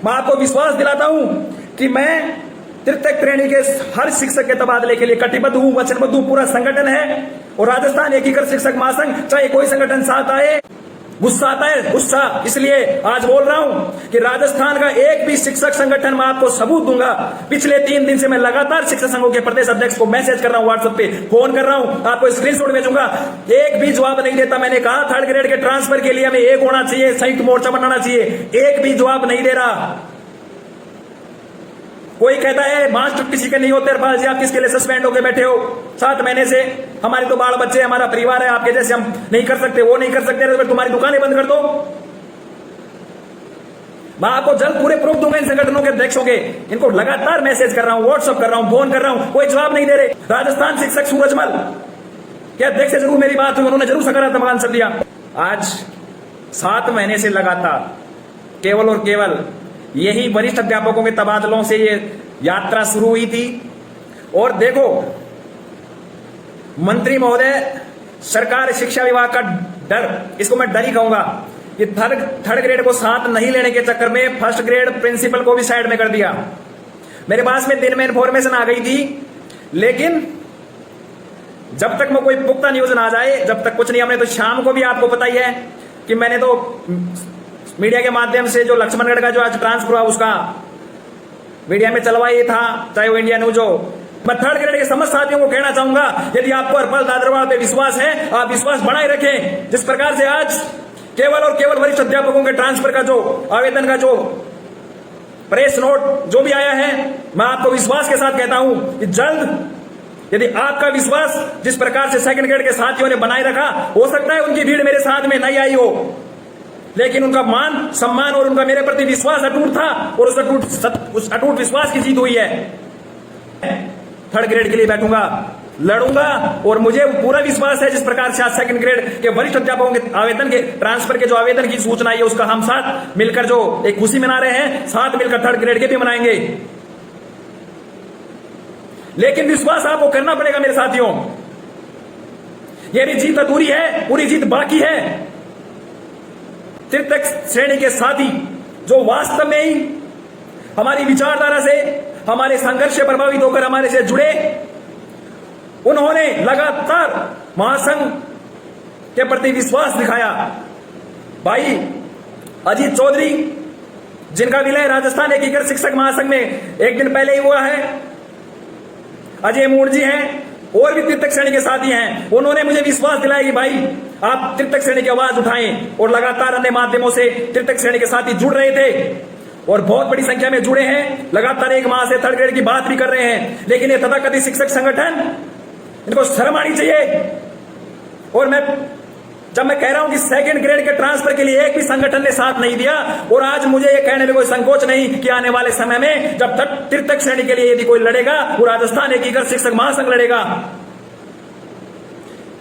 मैं आपको विश्वास दिलाता हूं कि मैं तृतीय श्रेणी के हर शिक्षक के तबादले के लिए कटिबद्ध हूं, वचनबद्ध हूं। पूरा संगठन है और राजस्थान एकीकृत शिक्षक महासंघ, चाहे कोई संगठन साथ आए, गुस्सा आता है गुस्सा, इसलिए आज बोल रहा हूं कि राजस्थान का एक भी शिक्षक संगठन मैं आपको सबूत दूंगा। पिछले 3 दिन से मैं लगातार शिक्षक संघों के प्रदेश अध्यक्ष को मैसेज कर रहा हूं, व्हाट्सएप पे फोन कर रहा हूं, आपको स्क्रीनशॉट भेजूंगा, एक भी जवाब नहीं देता। मैंने कहा 3rd ग्रेड के ट्रांसफर के लिए हमें एक होना चाहिए, संयुक्त मोर्चा बनाना चाहिए, एक भी जवाब नहीं दे रहा। कोई कहता है मास्टर किसी के नहीं होते, हरपाल जी आप किसके लिए सस्पेंड होकर बैठे हो 7 महीने से, हमारे तो बाल बच्चे, हमारा परिवार है, आपके जैसे हम नहीं कर सकते, वो नहीं कर सकते, तो तुम्हारी दुकानें बंद कर दो। मैं आपको जल्द पूरे प्रूफ दूंगा इन संगठनों के अध्यक्षों के, इनको लगातार मैसेज कर रहा हूं, व्हाट्सएप कर रहा हूं, फोन कर रहा हूं, कोई जवाब नहीं दे रहे। राजस्थान शिक्षक सूरजमल के अध्यक्ष से जरूर मेरी बात हुई, उन्होंने जरूर सकारात्मक आंसर दिया। आज 7 महीने से लगातार केवल और केवल यही वरिष्ठ अध्यापकों के तबादलों से ये यात्रा शुरू हुई थी। और देखो मंत्री महोदय, सरकार शिक्षा विभाग का डर, इसको मैं डर ही कहूंगा, कि थर्ड ग्रेड को साथ नहीं लेने के चक्कर में 1st ग्रेड प्रिंसिपल को भी साइड में कर दिया। मेरे पास में दिन में इन्फॉर्मेशन आ गई थी, लेकिन जब तक मैं कोई पुख्ता न्यूज ना आ जाए, जब तक कुछ नहीं। हमने तो शाम को भी आपको पता ही है कि मैंने तो मीडिया के माध्यम से जो लक्ष्मणगढ़ का जो आज ट्रांसफर हुआ उसका मीडिया में चलवा ही था, चाहे वो इंडिया न्यूज हो। मैं 3rd ग्रेड के समस्त साथियों को कहना चाहूंगा, यदि आपको हरपाल दादरवाल पे विश्वास है, आप विश्वास बनाए रखें। जिस प्रकार से आज केवल और केवल वरिष्ठ अध्यापकों के ट्रांसफर का जो आवेदन का जो प्रेस नोट जो भी आया है, मैं आपको विश्वास के साथ कहता हूं कि जल्द यदि आपका विश्वास जिस प्रकार से 2nd ग्रेड के साथियों ने बनाए रखा, हो सकता है उनकी भीड़ मेरे साथ में नहीं आई हो, लेकिन उनका मान सम्मान और उनका मेरे प्रति विश्वास अटूट था, और उस अटूट विश्वास की जीत हुई है। 3rd ग्रेड के लिए बैठूंगा, लड़ूंगा, और मुझे पूरा विश्वास है जिस प्रकार से आज 2nd ग्रेड के वरिष्ठ अध्यापकों के आवेदन के ट्रांसफर के जो आवेदन की सूचना आई है, उसका हम साथ मिलकर जो एक खुशी मना रहे हैं, साथ मिलकर 3rd ग्रेड के भी मनाएंगे। लेकिन विश्वास आपको करना पड़ेगा मेरे साथियों, यह भी जीत अधूरी है, पूरी जीत बाकी है। तृतीय श्रेणी के साथी जो वास्तव में ही हमारी विचारधारा से, हमारे संघर्ष से प्रभावित होकर हमारे से जुड़े, उन्होंने लगातार महासंघ के प्रति विश्वास दिखाया। भाई अजीत चौधरी, जिनका विलय राजस्थान एकीकृत शिक्षक महासंघ में एक दिन पहले ही हुआ है, अजय मूड जी हैं, और भी तृतीय श्रेणी के साथी हैं, उन्होंने मुझे विश्वास दिलाया कि भाई आप तृतीय श्रेणी की आवाज उठाएं, और लगातार अन्य माध्यमों से तृतीय श्रेणी के साथी जुड़ रहे थे, और बहुत बड़ी संख्या में जुड़े हैं, लगातार 1 माह से 3rd ग्रेड की बात भी कर रहे हैं। लेकिन ये तथाकथित शिक्षक संगठन, इनको शर्म आनी चाहिए। और जब मैं कह रहा हूं कि 2nd ग्रेड के ट्रांसफर के लिए एक भी संगठन ने साथ नहीं दिया, और आज मुझे यह कहने में कोई संकोच नहीं कि आने वाले समय में जब तक तृतीय श्रेणी के लिए यदि कोई लड़ेगा, वो राजस्थान एकीकृत शिक्षक महासंघ लड़ेगा।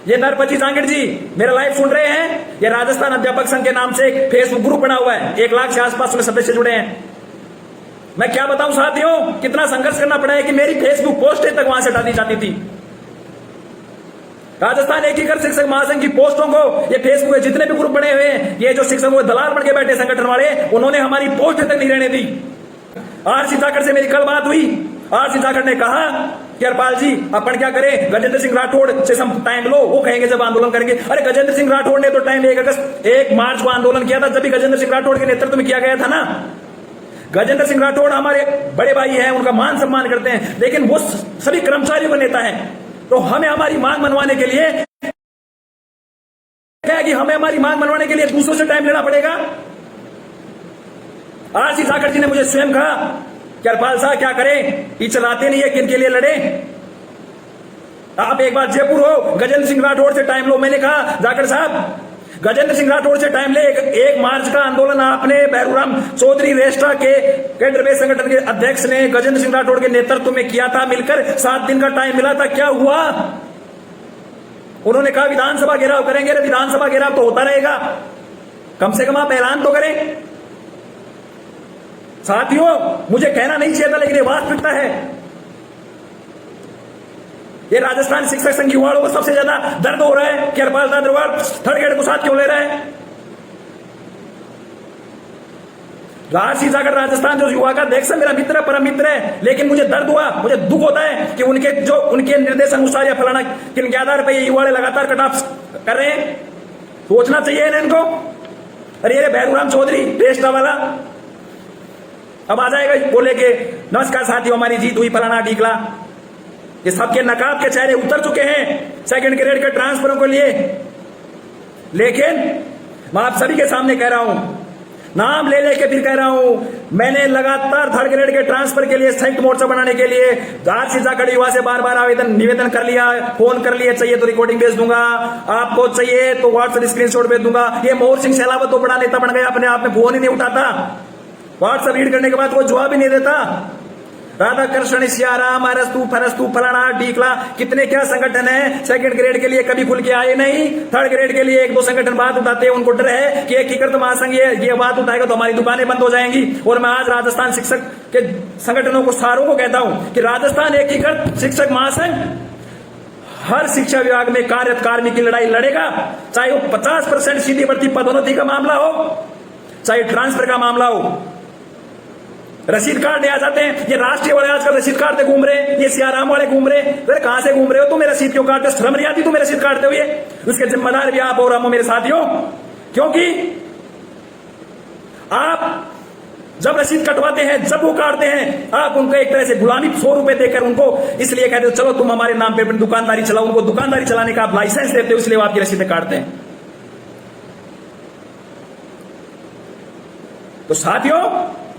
ये नरपति जांगड़ जी मेरा लाइव सुन रहे हैं, ये राजस्थान अध्यापक संघ के नाम से एक फेसबुक ग्रुप बना हुआ है, 1 लाख से आसपास में सदस्य जुड़े हैं। मैं क्या बताऊं साथियों, कितना संघर्ष करना पड़ा है कि मेरी फेसबुक पोस्ट तक वहां से हटा दी जाती थी। राजस्थान एकीकृत शिक्षक महासंघ की पोस्टों को, ये फेसबुक के जितने भी ग्रुप बने हुए हैं, ये जो शिक्षकों के दलाल बन के बैठे संगठन वाले, उन्होंने हमारी पोस्ट तक नहीं रहने दी। आरसी जाखड़ से मेरी कल बात हुई, आरसी जाखड़ ने कहा कि हरपाल जी अपन क्या करें, गजेंद्र सिंह राठौड़ से हम टाइम लो, वो कहेंगे जब आंदोलन करेंगे। अरे गजेंद्र सिंह राठौड़ ने तो टाइम 1 मार्च को आंदोलन किया था, जब भी गजेंद्र सिंह राठौड़ के नेतृत्व में किया गया था ना। गजेंद्र सिंह राठौड़ हमारे बड़े भाई हैं, उनका मान सम्मान करते हैं, लेकिन वो सभी कर्मचारियों का नेता है। तो हमें हमारी मांग मनवाने के लिए क्या है कि हमें हमारी मांग मनवाने के लिए दूसरों से टाइम लेना पड़ेगा। आरसी जाखड़ जी ने मुझे स्वयं कहा कि हरपाल साहब क्या करें, टीचर आते नहीं है, किन के लिए लड़े, आप एक बार जयपुर हो, गजेंद्र सिंह राठौड़ से टाइम लो। मैंने कहा जाखड़ साहब गजेंद्र सिंह राठौड़ से टाइम ले, 1 मार्च का आंदोलन आपने भैरूराम चौधरी रेस्टा के केंद्र संगठन के अध्यक्ष ने गजेंद्र सिंह राठौड़ के नेतृत्व में किया था, मिलकर 7 दिन का टाइम मिला था, क्या हुआ? उन्होंने कहा विधानसभा घेराव करेंगे। विधानसभा घेराव तो होता रहेगा, कम से कम आप ऐलान तो करें। साथियों मुझे कहना नहीं चाहिए था, लेकिन ये वास्तविकता है। ये राजस्थान शिक्षक संघ युवाओं को सबसे ज्यादा दर्द हो रहा है कि हरपाल दादरवाल 3rd ग्रेड को साथ क्यों ले रहा है। राजसी जाकर राजस्थान जो युवा का अध्यक्ष है, मेरा मित्र परम मित्र है, लेकिन मुझे दर्द हुआ, मुझे दुख होता है कि उनके निर्देश अनुसार या फलाना किन के आधार पर ये युवा लगातार कट ऑफ कर रहे हैं। सोचना चाहिए इनको। अरे ये भैरूराम चौधरी रेस्टा वाला अब आ जाएगा बोले के नमस्कार साथियों हमारी जीत हुई फलाना ढीकला। ये सबके नकाब के चेहरे उतर चुके हैं सेकंड ग्रेड के ट्रांसफरों के लिए। लेकिन मैं आप सभी के सामने कह रहा हूं, नाम ले लेके फिर कह रहा हूं, मैंने लगातार थर्ड ग्रेड के ट्रांसफर के लिए संयुक्त मोर्चा बनाने के लिए राजसी जाकर युवा से बार बार निवेदन कर लिया, फोन कर लिया, चाहिए तो रिकॉर्डिंग भेज दूंगा, आपको चाहिए तो व्हाट्सएप स्क्रीनशॉट भेज दूंगा। ये मोहर सिंह सैलावत तो बड़ा नेता बन गया, अपने आप में फोन ही नहीं उठाता, व्हाट्सएप रीड करने के बाद कोई जवाब ही नहीं देता। राधा कृष्ण सियाराम अरस्तु फरस्तु फलाना ढीकला, कितने क्या संगठन है सेकंड ग्रेड के लिए कभी खुल के आए नहीं। थर्ड ग्रेड के लिए एक दो संगठन बात उठाते हैं, उनको डर है कि एकीकृत महासंघ ये बात उठाएगा तो हमारी दुकानें बंद हो जाएंगी। और मैं आज राजस्थान शिक्षक के संगठनों को सारों को कहता हूं कि राजस्थान एकीकृत शिक्षक महासंघ हर शिक्षा विभाग में कार्यरत कार्मिक की लड़ाई लड़ेगा, चाहे वो 50% सीधी भर्ती पदोन्नति का मामला हो, चाहे ट्रांसफर का मामला हो। रसीद कार्ड आ जाते हैं, ये राष्ट्रीय वाले आजकल रसीद काटते घूम रहे, ये सियाराम वाले घूम रहे। अरे कहां से घूम रहे हो तुम्हें रसीद क्यों काटते? श्रम नहीं आती तुम्हें रसीद काटते हुए? उसके जिम्मेदार भी आप और हम मेरे साथियों, क्योंकि आप जब रसीद कटवाते हैं, जब वो काटते हैं, आप उनको एक तरह से गुलामी 100 रुपए देकर उनको इसलिए कहते हो चलो तुम हमारे नाम पे अपनी दुकानदारी चलाओ। उनको दुकानदारी चलाने का आप लाइसेंस देते हो, इसलिए वो आपकी रसीदें काटते हैं। तो साथियों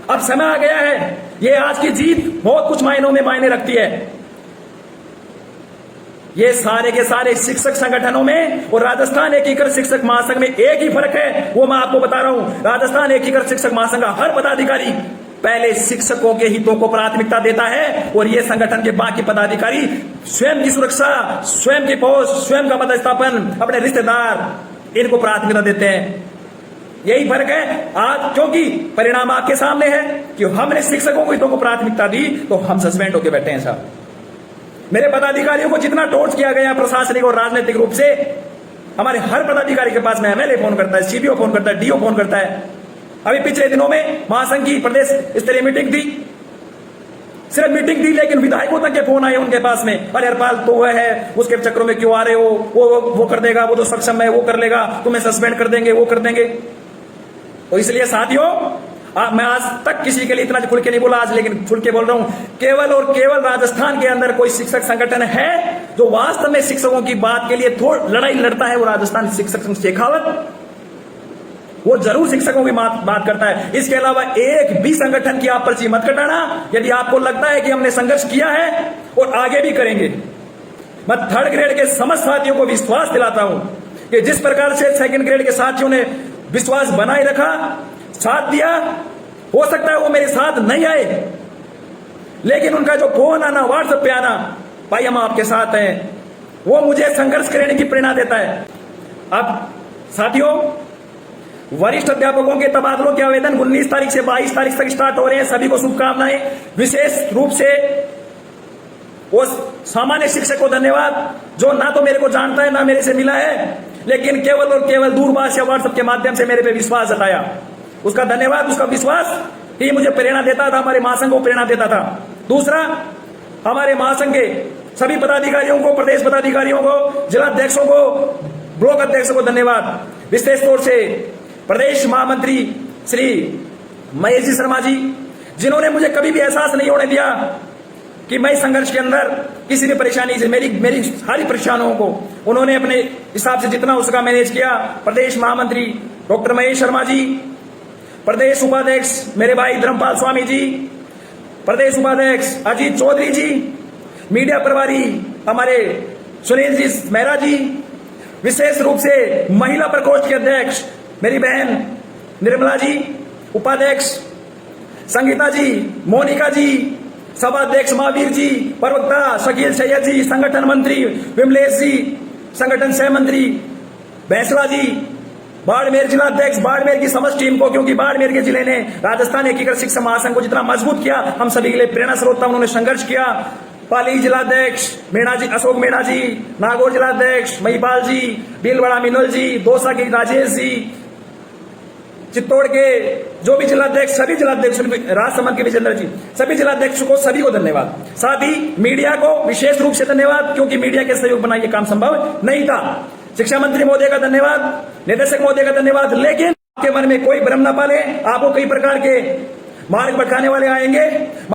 अब समय आ गया है, ये आज की जीत बहुत कुछ मायनों में मायने रखती है। ये सारे के सारे शिक्षक संगठनों में और राजस्थान एकीकृत शिक्षक महासंघ में एक ही फर्क है, वो मैं आपको बता रहा हूं। राजस्थान एकीकृत शिक्षक महासंघ का हर पदाधिकारी पहले शिक्षकों के हितों को प्राथमिकता देता है, और ये संगठन के बाकी पदाधिकारी स्वयं की सुरक्षा, स्वयं की पोस्ट, स्वयं का पदस्थापन, अपने रिश्तेदार, इनको प्राथमिकता देते हैं। यही फर्क है आज, क्योंकि परिणाम आपके सामने है कि हमने शिक्षकों को हितों को प्राथमिकता दी तो हम सस्पेंड होकर बैठे हैं। साहब मेरे पदाधिकारियों को जितना टॉर्च किया गया प्रशासनिक और राजनीतिक रूप से, हमारे हर पदाधिकारी के पास में एमएलए फोन करता है, सीबीओ फोन करता है, डीओ फोन करता है। अभी पिछले दिनों में महासंघ की प्रदेश स्तरीय मीटिंग थी, सिर्फ मीटिंग थी, लेकिन विधायकों तक के फोन आए उनके पास में, अरे हरपाल तो वह है, उसके चक्रों में क्यों आ रहे हो, वो कर देगा, वो तो सक्षम है, वो कर लेगा, तुम्हें सस्पेंड कर देंगे, वो कर देंगे। तो इसलिए साथियों मैं आज तक किसी के लिए इतना खुल के नहीं बोला आज, लेकिन खुल के बोल रहा हूं, केवल और केवल राजस्थान के अंदर कोई शिक्षक संगठन है जो वास्तव में शिक्षकों की बात के लिए लड़ाई लड़ता है, वो राजस्थान शिक्षक संघ शेखावत। वो जरूर शिक्षकों की बात करता है। इसके अलावा एक भी संगठन की आप पर्ची मत कटाना। यदि आपको लगता है कि हमने संघर्ष किया है और आगे भी करेंगे, मैं थर्ड ग्रेड के समस्त साथियों को विश्वास दिलाता हूं कि जिस प्रकार से सेकंड ग्रेड के साथियों ने विश्वास बनाए रखा, साथ दिया, हो सकता है वो मेरे साथ नहीं आए, लेकिन उनका जो फोन आना, व्हाट्सएप पे आना, भाई हम आपके साथ हैं, वो मुझे संघर्ष करने की प्रेरणा देता है। अब साथियों वरिष्ठ अध्यापकों के तबादलों के आवेदन 19 तारीख से 22 तारीख तक स्टार्ट हो रहे हैं। सभी को शुभकामनाएं। विशेष रूप से वो सामान्य शिक्षक को धन्यवाद जो ना तो मेरे को जानता है ना मेरे से मिला है, लेकिन केवल और केवल दूरभाष या व्हाट्सएप के माध्यम से मेरे पे विश्वास जताया। उसका धन्यवाद, उसका विश्वास ही मुझे प्रेरणा देता था, हमारे महासंघ को प्रेरणा देता था। दूसरा, हमारे महासंघ के सभी पदाधिकारियों को, प्रदेश पदाधिकारियों को, जिला अध्यक्षों को, ब्लॉक अध्यक्षों को धन्यवाद। विशेष तौर से प्रदेश महामंत्री श्री महेश जी शर्मा जी, जिन्होंने मुझे कभी भी एहसास नहीं होने दिया कि मैं संघर्ष के अंदर किसी भी परेशानी से, मेरी सारी परेशानियों को उन्होंने अपने हिसाब से जितना उसका मैनेज किया। प्रदेश महामंत्री डॉक्टर महेश शर्मा जी, प्रदेश उपाध्यक्ष मेरे भाई धर्मपाल स्वामी जी, प्रदेश उपाध्यक्ष अजीत चौधरी जी, मीडिया प्रभारी हमारे सुनील जी मेहरा जी, विशेष रूप से महिला प्रकोष्ठ के अध्यक्ष मेरी बहन निर्मला जी, उपाध्यक्ष संगीता जी, मोनिका जी, सभाध्यक्ष महावीर जी, प्रवक्ता शकील सैयद जी, संगठन मंत्री विमलेश जी, संगठन सह मंत्री बैंसला जी, बाड़मेर जिला अध्यक्ष, बाड़मेर की समस्त टीम को, क्योंकि बाड़मेर के जिले ने राजस्थान एकीकृत शिक्षक महासंघ को जितना मजबूत किया, हम सभी के लिए प्रेरणा स्रोत था। उन्होंने संघर्ष किया। पाली जिलाध्यक्ष मीणा जी, अशोक मीणा जी, नागौर जिलाध्यक्ष महिपाल जी, भीलवाड़ा मिनोल जी, दौसा के राजेश जी, चित्तौड़ के जो भी जिलाध्यक्ष, सभी जिलाध्यक्ष, राजसमंद के विजेंद्र जी, सभी जिलाध्यक्ष को, सभी को धन्यवाद। साथ ही मीडिया को विशेष रूप से धन्यवाद, क्योंकि मीडिया के सहयोग बिना ये काम संभव नहीं था। शिक्षा मंत्री महोदय का धन्यवाद, निदेशक महोदय का धन्यवाद। लेकिन आपके मन में कोई भ्रम न पाले, आपको कई प्रकार के मार्ग भटकाने वाले आएंगे।